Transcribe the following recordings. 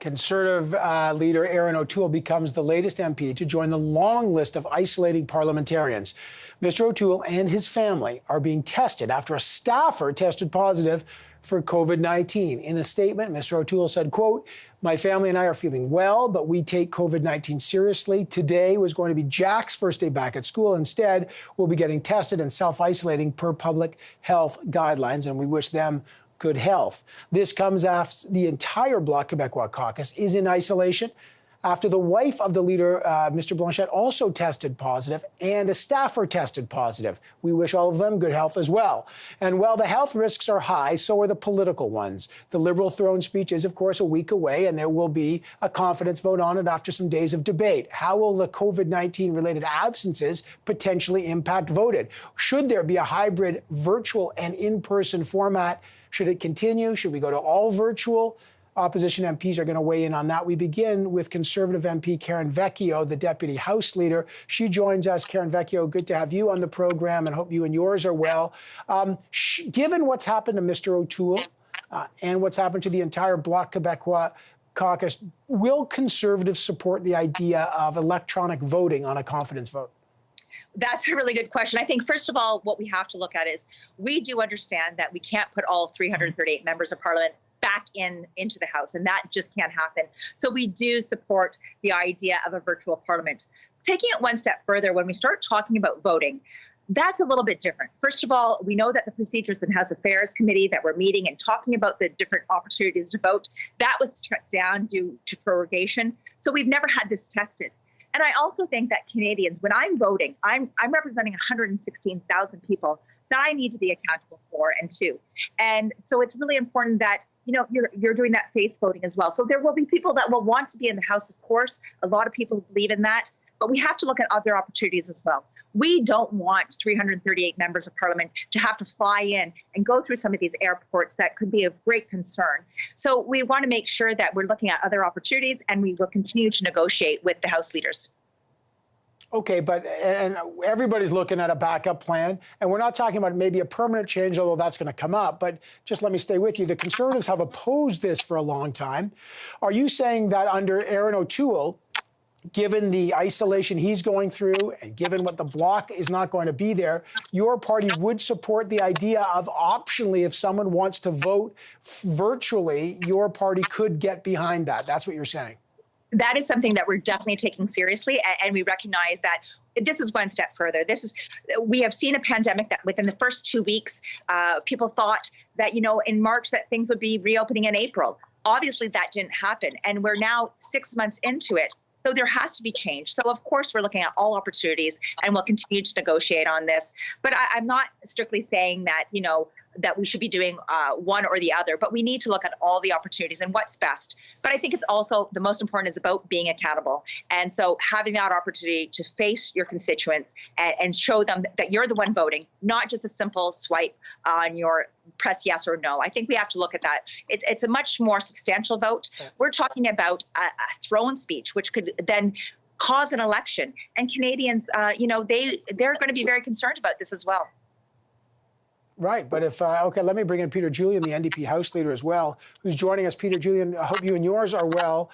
Conservative leader Erin O'Toole becomes the latest MP to join the long list of isolating parliamentarians. Mr. O'Toole and his family are being tested after a staffer tested positive for COVID-19. In a statement, Mr. O'Toole said, quote, "My family and I are feeling well, but we take COVID-19 seriously. Today was going to be Jack's first day back at school. Instead, we'll be getting tested and self-isolating per public health guidelines, and we wish them good health." This comes after the entire Bloc Québécois caucus is in isolation after the wife of the leader, Mr. Blanchet, also tested positive and a staffer tested positive. We wish all of them good health as well. And while the health risks are high, so are the political ones. The Liberal throne speech is, of course, a week away, and there will be a confidence vote on it after some days of debate. How will the COVID-19 related absences potentially impact voting? Should there be a hybrid virtual and in-person format? Should it continue? Should we go to all virtual? Opposition MPs are going to weigh in on that. We begin with Conservative MP Karen Vecchio, the Deputy House Leader. She joins us. Karen Vecchio, good to have you on the program, and hope you and yours are well. Given what's happened to Mr. O'Toole and what's happened to the entire Bloc Québécois caucus, will Conservatives support the idea of electronic voting on a confidence vote? That's a really good question. I think, first of all, what we have to look at is we do understand that we can't put all 338 members of Parliament back into the House, and that just can't happen. So we do support the idea of a virtual Parliament. Taking it one step further, when we start talking about voting, that's a little bit different. First of all, we know that the Procedures and House Affairs Committee that we're meeting and talking about the different opportunities to vote, that was shut down due to prorogation. So we've never had this tested. And I also think that Canadians, when I'm voting, I'm representing 116,000 people that I need to be accountable for and to. And so it's really important that you're doing that faith voting as well. So there will be people that will want to be in the House, of course. A lot of people believe in that. But we have to look at other opportunities as well. We don't want 338 members of Parliament to have to fly in and go through some of these airports that could be of great concern. So we want to make sure that we're looking at other opportunities, and we will continue to negotiate with the House leaders. Okay, and everybody's looking at a backup plan, and we're not talking about maybe a permanent change, although that's going to come up, but just let me stay with you. The Conservatives have opposed this for a long time. Are you saying that under Erin O'Toole, given the isolation he's going through and given what the Bloc is not going to be there, your party would support the idea of optionally, if someone wants to vote virtually, your party could get behind that? That's what you're saying? That is something that we're definitely taking seriously, and we recognize that this is one step further. We have seen a pandemic that within the first 2 weeks, people thought that, in March that things would be reopening in April. Obviously, that didn't happen, and we're now 6 months into it. So there has to be change. So, of course, we're looking at all opportunities, and we'll continue to negotiate on this. But I'm not strictly saying that, that we should be doing one or the other, but we need to look at all the opportunities and what's best. But I think it's also the most important is about being accountable. And so having that opportunity to face your constituents and show them that you're the one voting, not just a simple swipe on your press yes or no. I think we have to look at that. It's a much more substantial vote. We're talking about a throne speech, which could then cause an election. And Canadians, they're going to be very concerned about this as well. Right, but if, okay, let me bring in Peter Julian, the NDP House Leader as well, who's joining us. Peter Julian, I hope you and yours are well.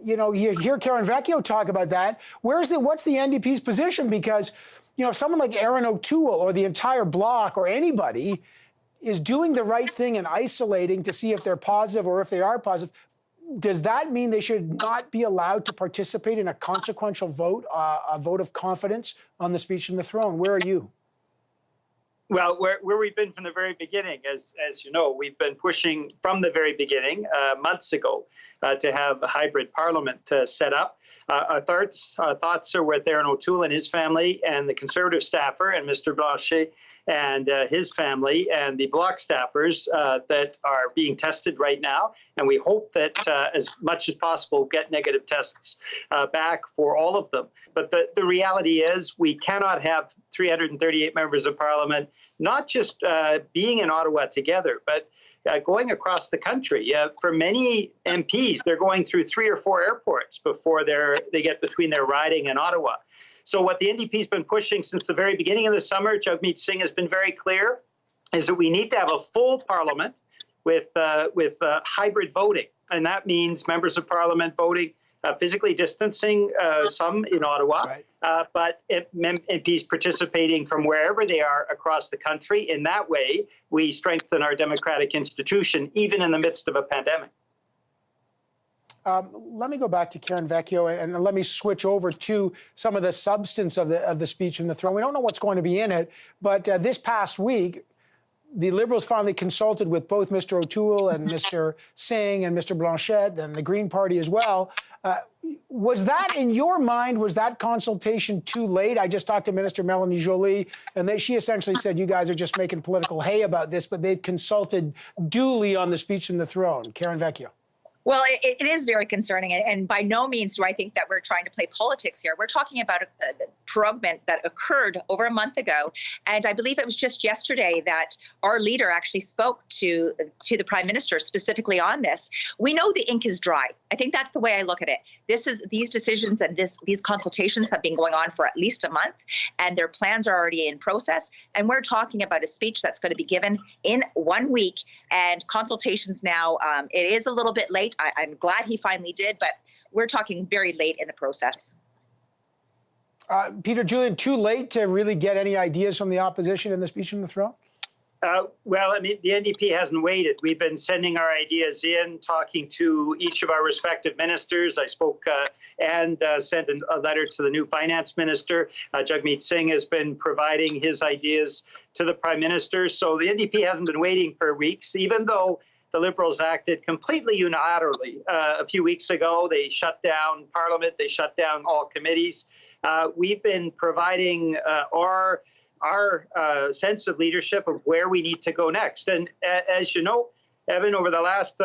You hear Karen Vecchio talk about that. What's the NDP's position? Because, if someone like Erin O'Toole or the entire Bloc or anybody is doing the right thing and isolating to see if they're positive or if they are positive, does that mean they should not be allowed to participate in a consequential vote, a vote of confidence on the speech from the throne? Where are you? Well, where we've been from the very beginning, as you know, we've been pushing from the very beginning, months ago, to have a hybrid parliament set up. Our thoughts are with Erin O'Toole and his family and the Conservative staffer and Mr. Blanchet and his family and the Bloc staffers that are being tested right now. And we hope that as much as possible get negative tests back for all of them. But the reality is we cannot have 338 members of Parliament not just being in Ottawa together, but going across the country. For many MPs, they're going through 3 or 4 airports before they get between their riding and Ottawa. So what the NDP's been pushing since the very beginning of the summer, Jagmeet Singh has been very clear, is that we need to have a full Parliament with hybrid voting. And that means members of parliament voting physically distancing, some in Ottawa, right. But MPs participating from wherever they are across the country. In that way, we strengthen our democratic institution, even in the midst of a pandemic. Let me go back to Karen Vecchio and let me switch over to some of the substance of the speech from the throne. We don't know what's going to be in it, but this past week, the Liberals finally consulted with both Mr. O'Toole and Mr. Singh and Mr. Blanchet and the Green Party as well. Was that, in your mind, was that consultation too late? I just talked to Minister Melanie Joly, and she essentially said you guys are just making political hay about this, but they've consulted duly on the speech from the throne. Karen Vecchio. Well, it is very concerning, and by no means do I think that we're trying to play politics here. We're talking about a proroguement that occurred over a month ago, and I believe it was just yesterday that our leader actually spoke to the Prime Minister specifically on this. We know the ink is dry. I think that's the way I look at it. These decisions and these consultations have been going on for at least a month, and their plans are already in process. And we're talking about a speech that's going to be given in 1 week, and consultations now. It is a little bit late. I'm glad he finally did, but we're talking very late in the process. Peter, Julian, too late to really get any ideas from the opposition in the speech from the throne? Well, I mean, the NDP hasn't waited. We've been sending our ideas in, talking to each of our respective ministers. I spoke and sent a letter to the new finance minister. Jagmeet Singh has been providing his ideas to the Prime Minister. So the NDP hasn't been waiting for weeks, even though the Liberals acted completely unilaterally. A few weeks ago, they shut down Parliament. They shut down all committees. We've been providing our sense of leadership of where we need to go next. And as you know, Evan, over the last,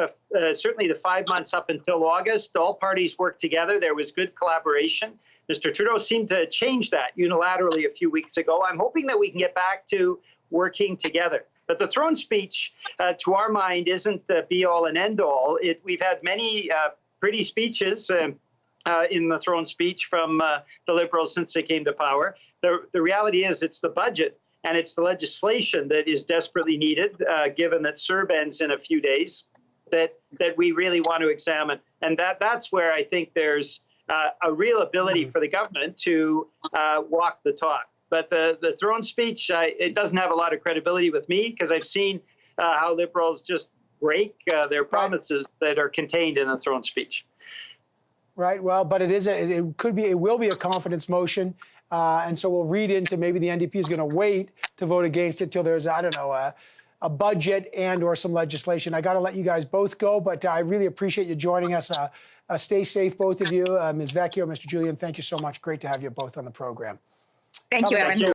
certainly the 5 months up until August, all parties worked together. There was good collaboration. Mr. Trudeau seemed to change that unilaterally a few weeks ago. I'm hoping that we can get back to working together. But the throne speech, to our mind, isn't the be-all and end-all. We've had many pretty speeches in the throne speech from the Liberals since they came to power. The reality is it's the budget and it's the legislation that is desperately needed, given that CERB ends in a few days, that we really want to examine. And that's where I think there's a real ability for the government to walk the talk. But the throne speech, it doesn't have a lot of credibility with me because I've seen how Liberals just break their promises that are contained in the throne speech. Right. Well, but it will be a confidence motion. And so we'll read into maybe the NDP is going to wait to vote against it till there's, I don't know, a budget and or some legislation. I got to let you guys both go, but I really appreciate you joining us. Stay safe, both of you. Ms. Vecchio, Mr. Julian, thank you so much. Great to have you both on the program. Thank you, Erin.